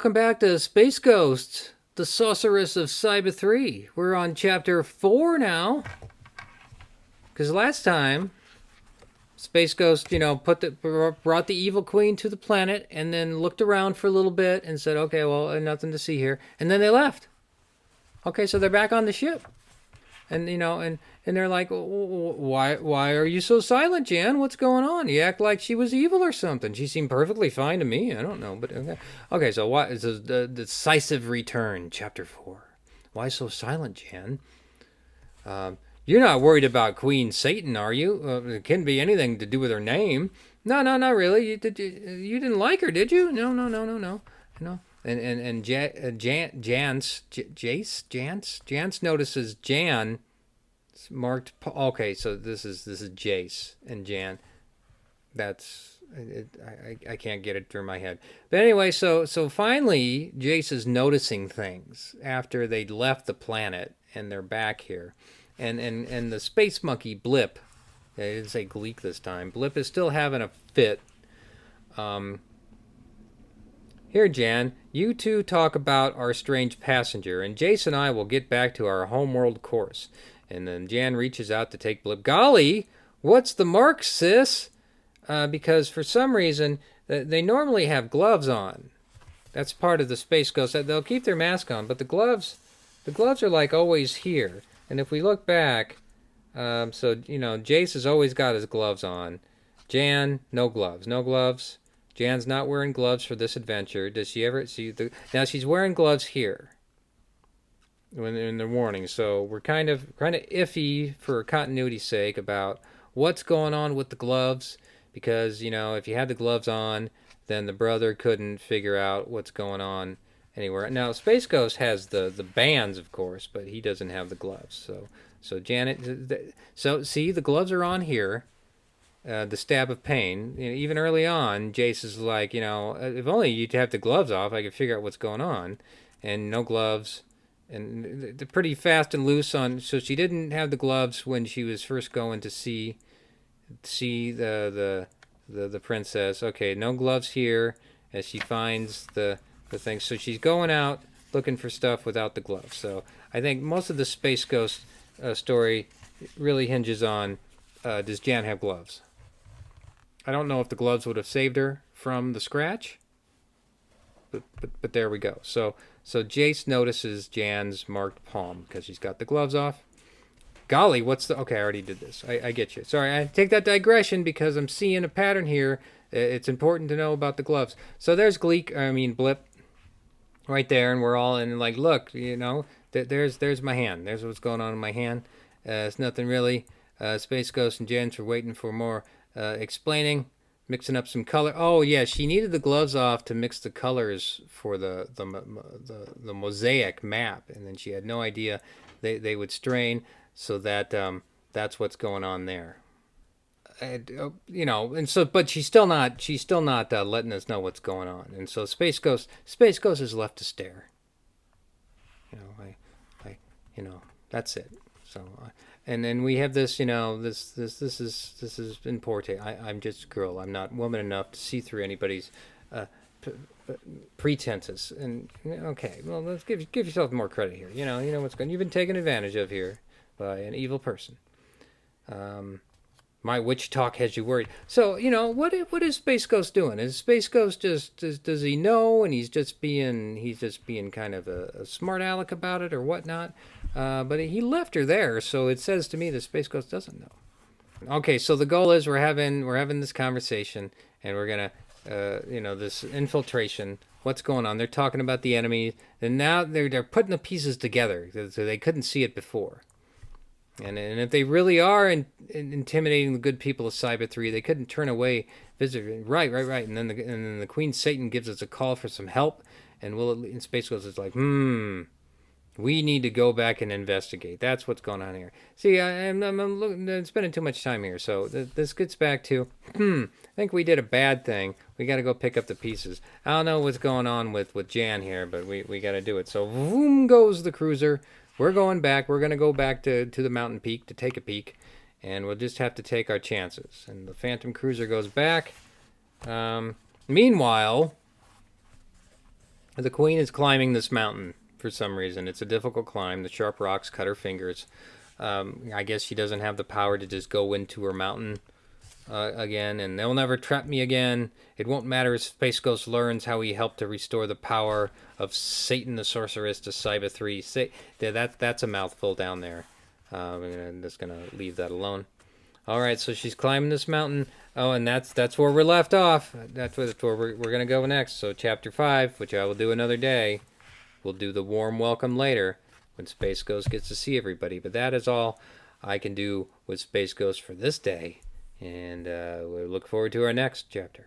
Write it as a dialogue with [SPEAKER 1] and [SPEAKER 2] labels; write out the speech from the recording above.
[SPEAKER 1] Welcome back to Space Ghost, the Sorceress of Cyba-3. We're on chapter 4 now. Because last time, Space Ghost, brought the evil queen to the planet and then looked around for a little bit and said, okay, well, nothing to see here. And then they left. Okay, so they're back on the ship. And, and they're like, why are you so silent, Jan? What's going on? You act like she was evil or something. She seemed perfectly fine to me. I don't know, but okay. Okay, so what is the decisive return, chapter 4? Why so silent, Jan? You're not worried about Queen Satan, are you? It can't be anything to do with her name. No, not really. You didn't like her, did you? No. And Jance notices Jan marked. Okay, so this is Jace and Jan. That's I can't get it through my head. But anyway, so finally Jace is noticing things after they'd left the planet and they're back here, and the space monkey Blip. I didn't say Gleek this time. Blip is still having a fit. Here, Jan, you two talk about our strange passenger, and Jace and I will get back to our homeworld course. And then Jan reaches out to take Blip. Golly, what's the mark, sis? Because for some reason, they normally have gloves on. That's part of the Space Ghost. They'll keep their mask on, but the gloves are like always here. And if we look back, Jace has always got his gloves on. Jan, no gloves. Jan's not wearing gloves for this adventure. Does she ever see the... Now she's wearing gloves here when in the warning, so we're kind of iffy for continuity's sake about what's going on with the gloves, because, if you had the gloves on, then the brother couldn't figure out what's going on anywhere. Now, Space Ghost has the bands, of course, but he doesn't have the gloves. So Janet... So, see, the gloves are on here. The stab of pain. Even early on, Jace is like, if only you'd have the gloves off, I could figure out what's going on. And no gloves. And they're pretty fast and loose on. So she didn't have the gloves when she was first going to see the princess. Okay, no gloves here as she finds the thing. So she's going out looking for stuff without the gloves. So I think most of the Space Ghost story really hinges on, does Jan have gloves? I don't know if the gloves would have saved her from the scratch, but there we go. So Jace notices Jan's marked palm because she's got the gloves off. Golly, okay, I already did this. I get you. Sorry, I take that digression because I'm seeing a pattern here. It's important to know about the gloves. So there's Blip right there, and we're all in like, look, there's my hand. There's what's going on in my hand. It's nothing really. Space Ghost and Jens are waiting for more explaining, mixing up some color. Oh yeah, she needed the gloves off to mix the colors for the mosaic map, and then she had no idea they would strain. So that's what's going on there. But she's still not letting us know what's going on, and so Space Ghost is left to stare. That's it. So. And then we have this, this is in poor taste. I'm just a girl. I'm not woman enough to see through anybody's pretenses. And okay, well, let's give yourself more credit here. You know what's going. You've been taken advantage of here by an evil person. My witch talk has you worried. So what is Space Ghost doing? Is Space Ghost does he know, and he's just being kind of a smart aleck about it or whatnot? But he left her there, so it says to me that Space Ghost doesn't know. Okay, so the goal is we're having this conversation, and we're gonna this infiltration. What's going on? They're talking about the enemy, and now they're putting the pieces together, so they couldn't see it before. And if they really are intimidating the good people of Cyba-3, they couldn't turn away visitors. Right. And then the Queen Satan gives us a call for some help, and Space Ghost is like, we need to go back and investigate. That's what's going on here. See, I'm spending too much time here. So this gets back to, I think we did a bad thing. We got to go pick up the pieces. I don't know what's going on with Jan here, but we got to do it. So boom goes the cruiser. We're going back. We're going to go back to the mountain peak to take a peek. And we'll just have to take our chances. And the Phantom Cruiser goes back. Meanwhile, The queen is climbing this mountain for some reason. It's a difficult climb. The sharp rocks cut her fingers. I guess she doesn't have the power to just go into her mountain again, and they'll never trap me again. It won't matter if Space Ghost learns how he helped to restore the power of Satan the Sorceress to Cyba-3. That's a mouthful down there. I'm just going to leave that alone. All right, so she's climbing this mountain. Oh, and that's where we're left off. That's where we're going to go next. So chapter 5, which I will do another day. We'll do the warm welcome later when Space Ghost gets to see everybody. But that is all I can do with Space Ghost for this day. And we look forward to our next chapter.